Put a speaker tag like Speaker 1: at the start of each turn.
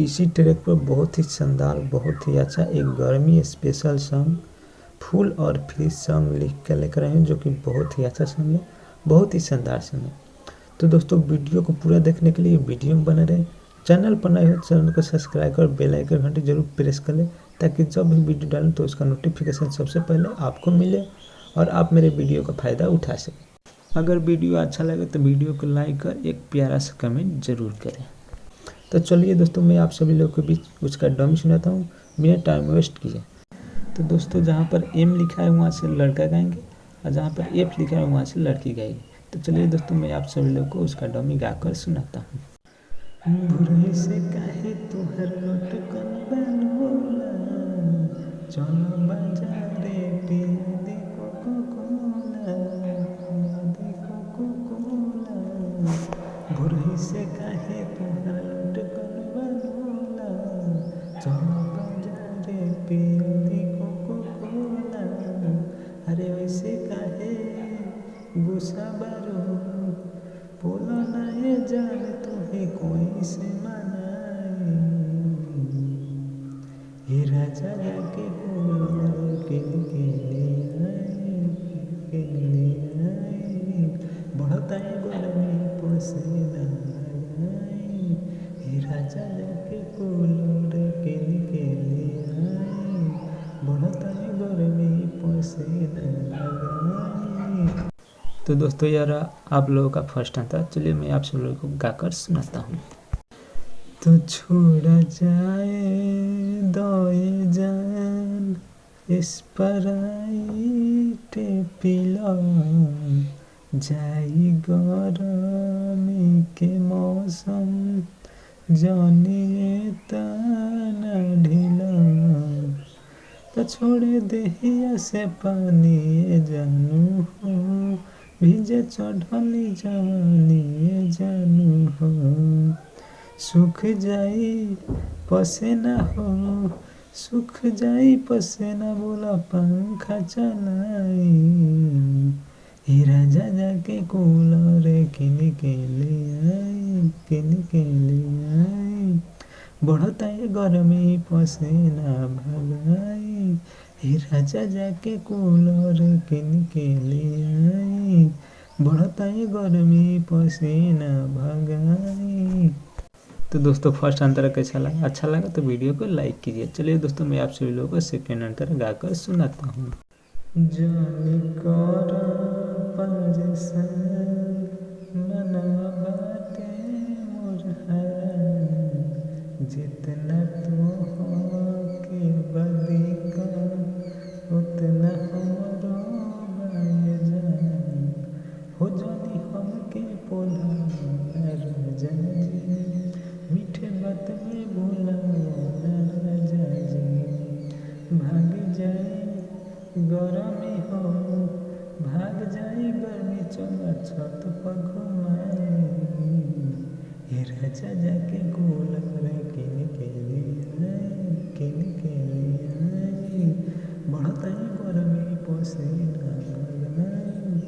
Speaker 1: इसी ट्रैक पर बहुत ही शानदार, बहुत ही अच्छा एक गर्मी स्पेशल सॉन्ग फुल और फ्री सॉन्ग लिख कर लेकर आए हैं, जो कि बहुत ही अच्छा सॉन्ग है, बहुत ही शानदार सॉन्ग है। तो दोस्तों वीडियो को पूरा देखने के लिए वीडियो में बने रहे। चैनल पर नए हो चैनल को सब्सक्राइब कर बेल आइकन घंटी जरूर प्रेस कर ले, ताकि जब भी वीडियो डालें तो उसका नोटिफिकेशन सबसे पहले आपको मिले और आप मेरे वीडियो का फ़ायदा उठा सकें। अगर वीडियो अच्छा लगे तो वीडियो को लाइक कर एक प्यारा सा कमेंट जरूर करें। तो चलिए दोस्तों, मैं आप सभी लोगों के बीच उसका डमी सुनाता हूँ बिना टाइम वेस्ट किए। तो दोस्तों, जहाँ पर एम लिखा है वहाँ से लड़का गाएंगे और जहाँ पर एफ लिखा है वहाँ से लड़की गाएगी। तो चलिए दोस्तों, मैं आप सभी लोगों को उसका डमी गाकर सुनाता हूँ। भोरही से काहे तुहर लटकन बनोला, चलो बाजारे पिया दे कोको कोला, पिया दे कोको कोला। भोरही से काहे तुहर लटकन बनोला, चलो बाजारे पिया दे कोको कोला। अरे वैसे काहे गुस्सा बारो, बोलो ना ये जान तुम्हें कोई से मनाए। ये राजा जाके बोलो के लिए आए, बढ़ता है गर्मी पसीना आए। ये राजा जाके बोलो के लिए आए, बढ़ता है गर्मी पसीना आए। तो दोस्तों, यार आप लोगों का फर्स्ट आंसर। चलिए मैं आप सब लोगों को गाकर सुनाता हूँ। तो छोड़ा जाए दोए जान स्प्राइट पिला, जाई गरमी के मौसम जानिए तना ढीला। तो छोड़े देहिया से पानी जानू हो, भीजे चढ़ली जवानी जानू हो। सूख जाई पसेना हो, सूख जाई पसेना, बोला पंखा चलाई। हे राजा जाके कूलर किन के ले आई, किन के ले आई। बढ़ता है गर्मी पसीना भगाई। हे राजा जाके कूलर किन के ले आई, बढ़ता है गर्मी पसीना भगाई। तो दोस्तों, फर्स्ट आंसर कैसा लगा? अच्छा लगा तो वीडियो को लाइक कीजिए। चलिए दोस्तों, मैं आप सभी लोगों को सेकेंड आंसर गाकर सुनाता हूँ। जानी कर पंजसन मनवा बाटे मोर हरान, जितना तू हो के बदी का उतना हमरो बाए जान। हो जानी हमके पोला राजा जी, मीठे बात में भूला राजा जी। भाग जाए गरमी हो, भाग जाए गर्मी, चला छत पर घुमाए। हे राजा जाके कूलर किन के लिए आए, किन के लिए आए। बढ़ता है गर्मी पसीना भगाए।